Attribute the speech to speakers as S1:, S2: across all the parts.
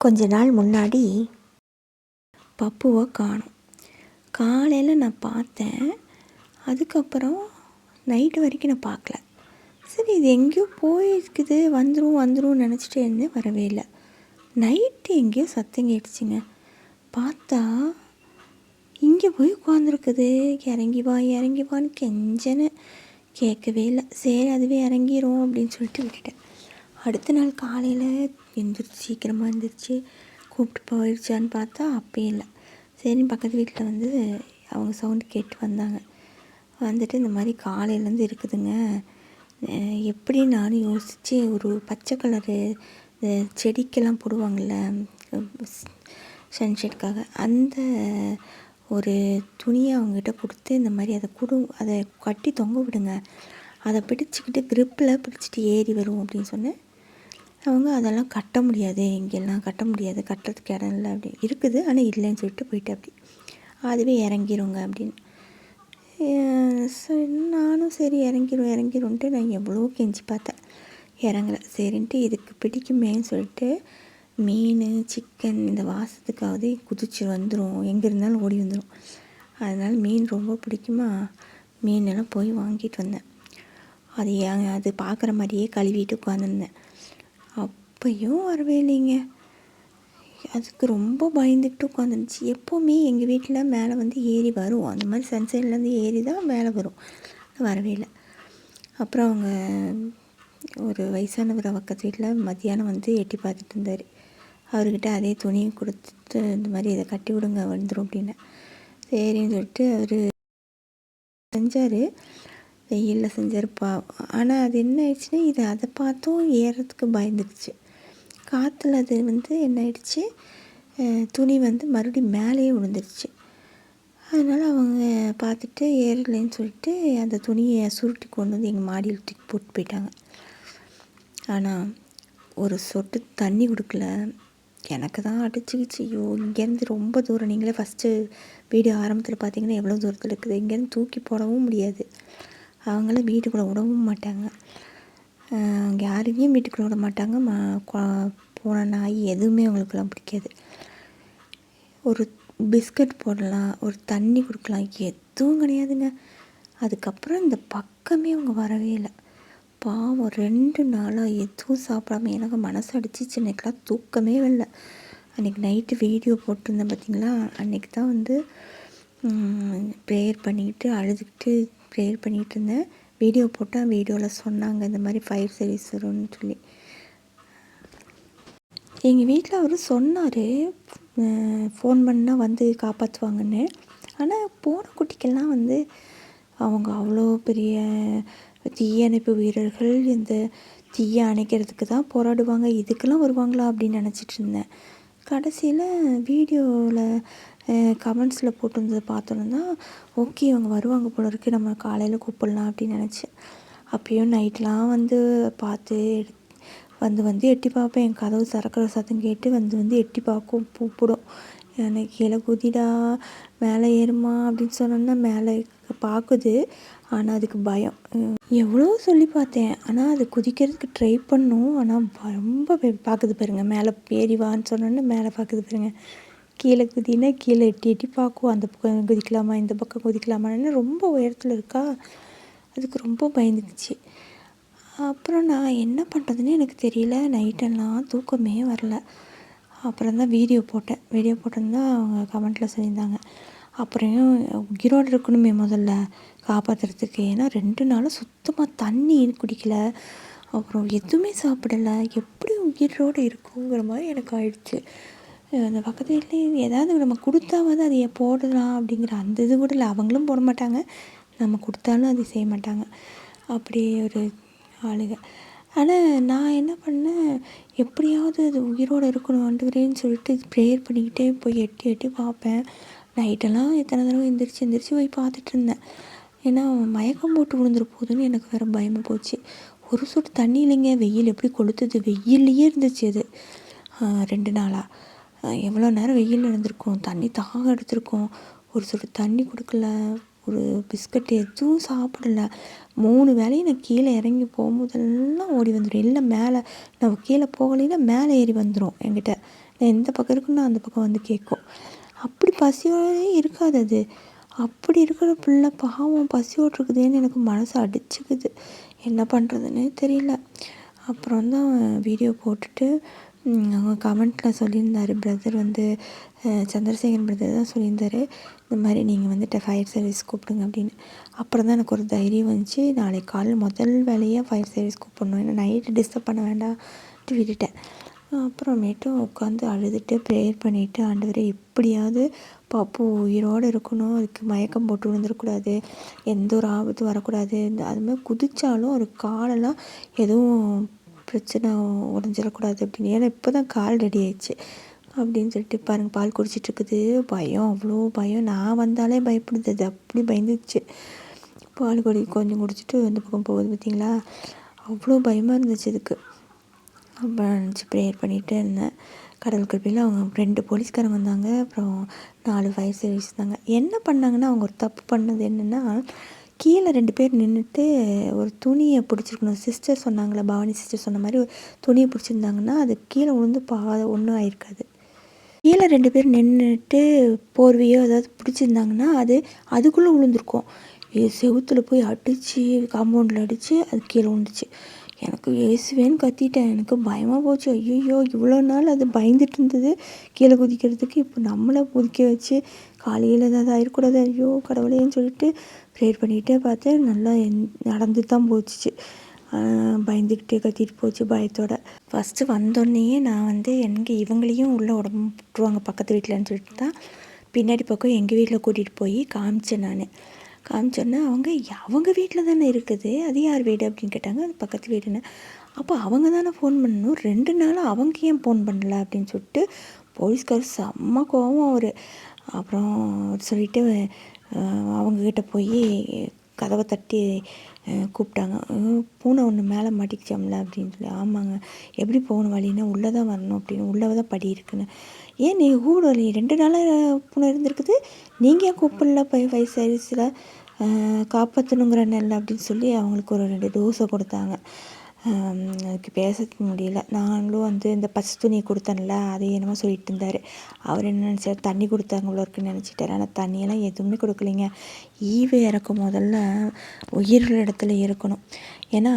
S1: கொஞ்ச நாள் முன்னாடி பப்புவை காணோம். காலையில் நான் பார்த்தேன். அதுக்கப்புறம் நைட்டு வரைக்கும் நான் பார்க்கல. சரி, இது எங்கேயோ போயிருக்குது, வந்துடும் நினச்சிட்டே இருந்தேன். வரவே இல்லை. நைட்டு எங்கேயோ சத்தம் கேட்டுச்சுங்க. பார்த்தா இங்கே போய் உட்காந்துருக்குது. இறங்கி வான்னு கெஞ்சன்னு கேட்கவே இல்லை. சரி, அதுவே இறங்கிரும் அப்படின்னு சொல்லிட்டு விட்டுட்டேன். அடுத்த நாள் காலையில் சீக்கிரமாக எழுந்திரிச்சு கூப்பிட்டு போயிடுச்சான்னு பார்த்தா அப்பயே இல்லை. சரி, பக்கத்து வீட்டில் வந்து அவங்க சவுண்டு கேட்டு வந்தாங்க. வந்துட்டு இந்த மாதிரி காலையிலேருந்து இருக்குதுங்க. எப்படி நானும் யோசித்து ஒரு பச்சை கலரு செடிக்கெல்லாம் போடுவாங்கள்ல சன்ஷெட்காக, அந்த ஒரு துணியை அவங்ககிட்ட கொடுத்து இந்த மாதிரி அதை கட்டி தொங்க விடுங்க, அதை பிடிச்சிக்கிட்டு க்ரிப்பில் பிடிச்சிட்டு ஏறி வரும் அப்படின்னு சொன்னேன். அவங்க அதெல்லாம் கட்ட முடியாது, இங்கெல்லாம் கட்ட முடியாது, கட்டுறதுக்கு இடம் இல்லை அப்படி இருக்குது, ஆனால் இல்லைன்னு சொல்லிட்டு போயிட்டு அப்படி அதுவே இறங்கிருங்க அப்படின்னு. நானும் சரி இறங்கிரும்ன்ட்டு நான் எவ்வளோ கெஞ்சி பார்த்தேன், இறங்கலை. சரின்ட்டு இதுக்கு பிடிக்குமேன்னு சொல்லிட்டு மீன் சிக்கன் இந்த வாசத்துக்காவது குதிச்சு வந்துடும், எங்கே இருந்தாலும் ஓடி வந்துடும். அதனால் மீன் ரொம்ப பிடிக்குமா, மீனெல்லாம் போய் வாங்கிட்டு வந்தேன். அது பார்க்குற மாதிரியே கழுவிட்டு உட்காந்துருந்தேன். அப்பையும் வரவே இல்லைங்க. அதுக்கு ரொம்ப பயந்துக்கிட்டு உட்காந்துருந்துச்சு. எப்போவுமே எங்கள் வீட்டில் மேலே வந்து ஏறி வரும், அந்த மாதிரி சன்சைட்லேருந்து ஏறி தான் மேலே வரும். வரவே இல்லை. அப்புறம் அவங்க ஒரு வயசானவர் பக்கத்து வீட்டில் மத்தியானம் வந்து எட்டி பார்த்துட்டு இருந்தார். அவர்கிட்ட அதே துணியை கொடுத்துட்டு இந்த மாதிரி இதை கட்டி விடுங்க வந்துடும் அப்படின்னு. சரின்னு சொல்லிட்டு அவர் செஞ்சார். வெயிலில் செஞ்சார்ப்பா. ஆனால் அது என்ன ஆயிடுச்சுன்னா, அதை பார்த்தும் ஏறத்துக்கு பயந்துடுச்சு. காற்றுல அது வந்து என்ன ஆயிடுச்சு, துணி வந்து மறுபடியும் மேலேயே விழுந்துருச்சு. அதனால் அவங்க பார்த்துட்டு ஏறலைன்னு சொல்லிட்டு அந்த துணியை சுருட்டி கொண்டு வந்து எங்கள் மாடியில் தூக்கி போட்டு போயிட்டாங்க. ஆனால் ஒரு சொட்டு தண்ணி கொடுக்கல. எனக்கு தான் அடிச்சுக்கிச்சு. ஐயோ, இங்கேருந்து ரொம்ப தூரம், நீங்களே ஃபஸ்ட்டு வீடியோ ஆரம்பத்தில் பார்த்தீங்கன்னா எவ்வளோ தூரத்தில் இருக்குது. இங்கேருந்து தூக்கி போடவும் முடியாது. அவங்களாம் வீட்டுக்குள்ளே விடவும் மாட்டாங்க. அவங்க யாரையும் வீட்டுக்குள்ளே விட மாட்டாங்க. போன நாய் எதுவுமே அவங்களுக்குலாம் பிடிக்காது. ஒரு பிஸ்கட் போடலாம், ஒரு தண்ணி கொடுக்கலாம், எதுவும் கிடையாதுங்க. அதுக்கப்புறம் இந்த பக்கமே அவங்க வரவே இல்லை. பாவம் 2 நாளாக எதுவும் சாப்பிடாம எனக்கு மனசு அடிச்சிச்சு. அன்றைக்கெலாம் தூக்கமே இல்லை. அன்றைக்கி நைட்டு வீடியோ போட்டிருந்தேன் பார்த்தீங்களா, அன்றைக்கி தான் வந்து ப்ரேயர் பண்ணிக்கிட்டு அழுதுகிட்டு ப்ரேயர் பண்ணிகிட்டு இருந்தேன். வீடியோ போட்டால் வீடியோவில் சொன்னாங்க இந்த மாதிரி ஃபயர் சர்வீஸ் வரும்னு சொல்லி. எங்கள் வீட்டில் அவர் சொன்னார், ஃபோன் பண்ணால் வந்து காப்பாற்றுவாங்கன்னு. ஆனால் போன குட்டிக்கெல்லாம் வந்து அவங்க அவ்வளோ பெரிய தீயணைப்பு வீரர்கள், இந்த தீயை அணைக்கிறதுக்கு தான் போராடுவாங்க, இதுக்கெல்லாம் வருவாங்களா அப்படின்னு நினச்சிட்டு இருந்தேன். கடைசியில் வீடியோவில் கமெண்ட்ஸில் போட்டிருந்ததை பார்த்தோன்னா ஓகே, அவங்க வருவாங்க போல இருக்குது, நம்ம காலையில் கூப்பிடலாம் அப்படின்னு நினச்சேன். அப்பயும் நைட்லாம் வந்து பார்த்து வந்து எட்டி பார்ப்பேன். என் கதவு திறக்கிற சத்தம் கேட்டு வந்து எட்டி பார்க்கும், கூப்பிடும், எனக்கு கீழே குதிடா, மேலே ஏறுமா அப்படின்னு சொன்னோன்னா மேலே பார்க்குது. ஆனால் அதுக்கு பயம். எவ்வளோ சொல்லி பார்த்தேன், ஆனால் அது குதிக்கிறதுக்கு ட்ரை பண்ணும். ஆனால் ரொம்ப பார்க்குது பாருங்கள். மேலே ஏறிவான்னு சொன்னோன்னே மேலே பார்க்குது பாருங்கள். கீழே குதினா கீழே எட்டி பார்க்கும், அந்த பக்கம் குதிக்கலாமா இந்த பக்கம் குதிக்கலாமான்னு. ரொம்ப உயரத்தில் இருக்கா, அதுக்கு ரொம்ப பயந்துக்குச்சு. அப்புறம் நான் என்ன பண்ணுறதுன்னு எனக்கு தெரியல. நைட்டெல்லாம் தூக்கமே வரல. அப்புறம் தான் வீடியோ போட்டிருந்தா அவங்க கமெண்ட்டில் சொல்லியிருந்தாங்க. அப்புறம் உயிரோடு இருக்கணுமே முதல்ல காப்பாற்றுறதுக்கு. ஏன்னா 2 நாளாக சுத்தமாக தண்ணி குடிக்கல, அப்புறம் எதுவுமே சாப்பிடலை. எப்படி உயிரோடு இருக்குங்கிற மாதிரி எனக்கு ஆயிடுச்சு. அந்த பக்கத்து வீட்லேயே ஏதாவது நம்ம கொடுத்தாவது அதை போடலாம் அப்படிங்கிற அந்த இது கூட இல்லை. அவங்களும் போட மாட்டாங்க, நம்ம கொடுத்தாலும் அதை செய்ய மாட்டாங்க. அப்படி ஒரு ஆளுங்க. ஆனால் நான் என்ன பண்ணேன், எப்படியாவது அது உயிரோடு இருக்கணும் ஆண்டவரேன்னு சொல்லிட்டு ப்ரேயர் பண்ணிக்கிட்டே போய் எட்டி பார்ப்பேன். நைட்டெல்லாம் எத்தனை தடவை எந்திரிச்சு போய் பார்த்துட்டு இருந்தேன். ஏன்னா மயக்கம் போட்டு விழுந்துரு போகுதுன்னு எனக்கு வேறு பயமாக போச்சு. ஒரு சொட்டு தண்ணி இல்லைங்க. வெயில் எப்படி கொளுத்துது, வெயில்லையே இருந்துச்சு அது. 2 நாளாக எவ்வளோ நேரம் வெயில் இருந்திருக்கும், தண்ணி தாகம் எடுத்திருக்கும். ஒரு சொட்டு தண்ணி கொடுக்கல, ஒரு பிஸ்கட் எதுவும் சாப்பிடலை. 3 வேளையும் நான் கீழே இறங்கி போகும்போதெல்லாம் ஓடி வந்துடும். இல்லை மேலே நான் கீழே போகலைன்னா மேலே ஏறி வந்துடும் என்கிட்ட. நான் எந்த பக்கம் இருக்குன்னு அந்த பக்கம் வந்து கேட்கும். அப்படி பசியோடவே இருக்காது அது. அப்படி இருக்கிற பிள்ளை பாவம் பசியோடு இருக்குதேன்னு எனக்கு மனசு அடிச்சுக்குது. என்ன பண்ணுறதுன்னே தெரியல. அப்புறம் தான் வீடியோ போட்டுட்டு அவங்க கமெண்ட்டில் சொல்லியிருந்தார் பிரதர் வந்து சந்திரசேகரன் பிரதர் தான் சொல்லியிருந்தார், இந்த மாதிரி நீங்கள் வந்துட்டு ஃபயர் சர்வீஸ் கூப்பிடுங்க அப்படின்னு. அப்புறம் தான் எனக்கு ஒரு தைரியம் வந்துச்சு. நாளைக்கு காலையில் முதல் வேலையாக ஃபயர் சர்வீஸ் கூப்பிடணும், ஏன்னா நைட்டு டிஸ்டர்ப் பண்ண வேண்டாம்ட்டு விட்டுட்டேன். அப்புறமேட்டு உட்காந்து அழுதுட்டு ப்ரேயர் பண்ணிவிட்டு, ஆண்டவரே எப்படியாவது பாப்பு உயிரோடு இருக்கணும், அதுக்கு மயக்கம் போட்டு விழுந்துடக்கூடாது, எந்த ஒரு ஆபத்தும் வரக்கூடாது, அதுமாதிரி குதித்தாலும் ஒரு காலெல்லாம் எதுவும் பிரச்சனை உடஞ்சிடக்கூடாது அப்படின்னு. ஏன்னா இப்போ தான் கால் ரெடி ஆயிடுச்சு அப்படின்னு சொல்லிட்டு பாருங்கள் பால் குடிச்சிட்ருக்குது. பயம், அவ்வளோ பயம். நான் வந்தாலே பயப்படுது அது, அப்படி பயந்துச்சு. பால் கொஞ்சம் குடிச்சிட்டு அந்த பக்கம் போகுது பார்த்திங்களா, அவ்வளோ பயமாக இருந்துச்சு அதுக்கு. அப்புறம் நினச்சி ப்ரேயர் பண்ணிகிட்டே இருந்தேன். கடவுள் கிருபையில் அவங்க 2 போலீஸ்காரங்க வந்தாங்க, அப்புறம் 4 ஃபயர் சர்வீஸ் இருந்தாங்க. என்ன பண்ணாங்கன்னா, அவங்க ஒரு தப்பு பண்ணது என்னென்னா, கீழே 2 பேர் நின்றுட்டு ஒரு துணியை பிடிச்சிருக்கணும். சிஸ்டர் சொன்னாங்களே, பவானி சிஸ்டர் சொன்ன மாதிரி ஒரு துணியை பிடிச்சிருந்தாங்கன்னா அது கீழே விழுந்து ஒன்றும் ஆயிருக்காது. கீழே 2 பேர் நின்றுட்டு போர்வையோ ஏதாவது பிடிச்சிருந்தாங்கன்னா அதுக்குள்ளே விழுந்திருக்கும். செவுத்தில் போய் அடித்து, காம்பவுண்டில் அடித்து அது கீழே விழுந்துச்சு. எனக்கு ஏசுவேன்னு கத்திட்டேன். எனக்கு பயமாக போச்சு. ஐயோ, இவ்வளோ நாள் அது பயந்துட்டு இருந்தது கீழே குதிக்கிறதுக்கு, இப்போ நம்மளை குதிக்க வச்சு காலையில் ஏதாவது ஆயிடக்கூடாது, ஐயோ கடவுளேன்னு சொல்லிட்டு ப்ரேயர் பண்ணிகிட்டே பார்த்தேன். நல்லா நடந்து தான் போச்சு. பயந்துக்கிட்டே கத்திட்டு போச்சு பயத்தோட. ஃபஸ்ட்டு வந்தோடனேயே நான் வந்து இவங்களையும் உள்ளே விட்டுருவாங்க பக்கத்து வீட்டில்ன்னு சொல்லிட்டு தான் பின்னாடி பக்கம் எங்கள் வீட்டில் கூட்டிகிட்டு போய் காமிச்சேன். காமிச்சோன்னே அவங்க வீட்டில் தானே இருக்குது, அது யார் வீடு அப்படின்னு கேட்டாங்க. அது பக்கத்து வீடுன்னு. அப்போ அவங்க தானே ஃபோன் பண்ணணும், 2 நாளாக அவங்க ஏன் ஃபோன் பண்ணல அப்படின்னு சொல்லிட்டு போலீஸ்கார் செம்ம கோவம் அவர். அப்புறம் சொல்லிவிட்டு அவங்கக்கிட்ட போய் கதவை தட்டி கூப்பிட்டாங்க. பூனை ஒன்று மேலே மாட்டிக்கிச்சாம்ல அப்படின்னு சொல்லி. ஆமாங்க, எப்படி போகணும் வழின்னா உள்ளே தான் வரணும் அப்படின்னு, உள்ளே தான் படி இருக்குன்னு. ஏன் நீங்கள் கூப்பிடல, 2 நாளாக பூனை இருந்திருக்குது, நீங்கள் ஏன் கூப்பிடல ஃபயர் சர்வீஸில் காப்பாற்றணுங்கிற நெல் அப்படின்னு சொல்லி அவங்களுக்கு ஒரு 2 டோஸை கொடுத்தாங்க. அதுக்கு பேச முடியல. நாங்களும் வந்து இந்த பச்சை துணியை கொடுத்தேன்ல, அதை என்னமோ சொல்லிட்டு இருந்தார். அவர் என்ன நினச்சார், தண்ணி கொடுத்தாங்க இவ்வளோ இருக்குன்னு நினச்சிட்டாரு. ஆனால் தண்ணியெல்லாம் எதுவுமே கொடுக்கலைங்க. ஈவு இறக்கும் முதல்ல உயிர்கள் இடத்துல இருக்கணும். ஏன்னா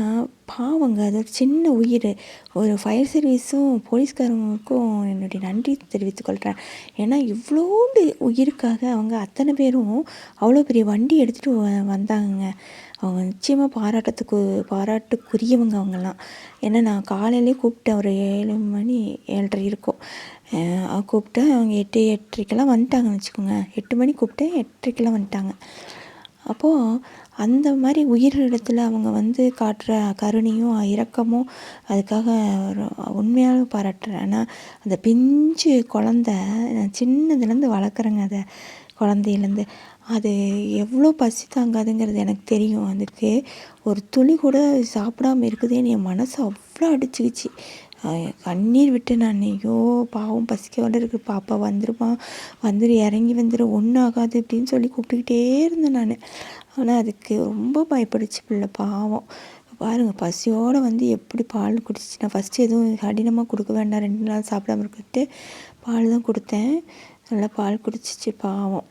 S1: பாவங்க, அது ஒரு சின்ன உயிர். ஒரு ஃபயர் சர்வீஸும் போலீஸ்காரங்களுக்கும் என்னுடைய நன்றி தெரிவித்துக்கொள்கிறேன். ஏன்னா இவ்வளோண்டு உயிருக்காக அவங்க அத்தனை பேரும் அவ்வளோ பெரிய வண்டி எடுத்துகிட்டு வந்தாங்க. அவங்க நிச்சயமாக பாராட்டுக்குரியவங்க அவங்கெல்லாம். ஏன்னா நான் காலையிலே கூப்பிட்டேன், ஒரு 7 மணி 7:30 இருக்கும். கூப்பிட்டேன். அவங்க 8:30க்கெல்லாம் வந்துட்டாங்கன்னு வச்சுக்கோங்க. 8 மணி கூப்பிட்டேன், 8:30க்கெல்லாம் வந்துட்டாங்க. அப்போது அந்த மாதிரி உயிரிடத்தில் அவங்க வந்து காட்டுற கருணையும் இரக்கமும் அதுக்காக உண்மையாக பாராட்டுறேன். ஆனால் அந்த பிஞ்சு குழந்த, நான் சின்னதுலேருந்து வளர்க்குறேங்க அதை, குழந்தையிலேருந்து. அது எவ்வளோ பசி தாங்காதுங்கிறது எனக்கு தெரியும். அதுக்கு ஒரு துளி கூட சாப்பிடாமல் இருக்குதேன்னு என் மனசு அவ்வளோ அடிச்சுக்கிச்சு. கண்ணீர் விட்டு நான், ஐயோ பாவம் பசிக்கோட இருக்கு, பாப்பா வந்துருப்பான், இறங்கி ஒன்றும் ஆகாது அப்படின்னு சொல்லி கூப்பிட்டுக்கிட்டே இருந்தேன் நான். ஆனால் அதுக்கு ரொம்ப பயப்படுச்சு பிள்ளை பாவம். பாருங்கள், பசியோடு எப்படி பால் குடிச்சிச்சு. நான் ஃபஸ்ட்டு எதுவும் கடினமாக கொடுக்க வேண்டாம், 2 நாள் சாப்பிடாம இருக்கிட்டு பால் தான் கொடுத்தேன். நல்லா பால் குடிச்சிச்சு பாவம்.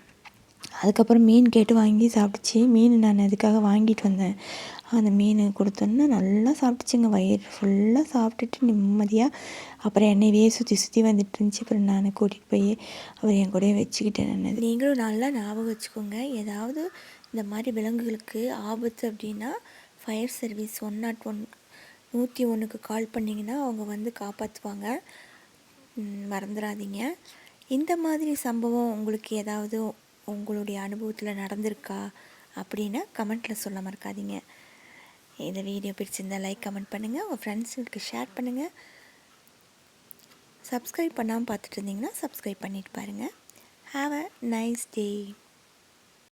S1: அதுக்கப்புறம் மீன் கேட்டு வாங்கி சாப்பிட்டுச்சு. மீன் நான் அதுக்காக வாங்கிட்டு வந்தேன். அந்த மீன் கொடுத்தோன்னா நல்லா சாப்பிட்டுச்சுங்க. வயிறு ஃபுல்லாக சாப்பிட்டுட்டு நிம்மதியாக அப்புறம் என்னையே சுற்றி வந்துட்டு இருந்துச்சு. அப்புறம் நான் கூட்டிகிட்டு போய் அவர் என் கூடயே வச்சுக்கிட்டேன். நான் நீங்களும் நல்லா ஞாபகம் வச்சுக்கோங்க, ஏதாவது இந்த மாதிரி விலங்குகளுக்கு ஆபத்து அப்படின்னா ஃபயர் சர்வீஸ் 101 101க்கு கால் பண்ணிங்கன்னா அவங்க காப்பாற்றுவாங்க. மறந்துடாதீங்க. இந்த மாதிரி சம்பவம் உங்களுக்கு ஏதாவது உங்களுடைய அனுபவத்தில் நடந்திருக்கா அப்படின்னா கமெண்ட்டில் சொல்ல மறக்காதீங்க. இந்த வீடியோ பிடிச்சிருந்தால் லைக் கமெண்ட் பண்ணுங்கள், உங்கள் ஃப்ரெண்ட்ஸுங்களுக்கு ஷேர் பண்ணுங்கள். சப்ஸ்கிரைப் பண்ணாமல் பார்த்துட்டு இருந்தீங்கன்னா சப்ஸ்கிரைப் பண்ணிட்டு பாருங்கள். Have a nice day.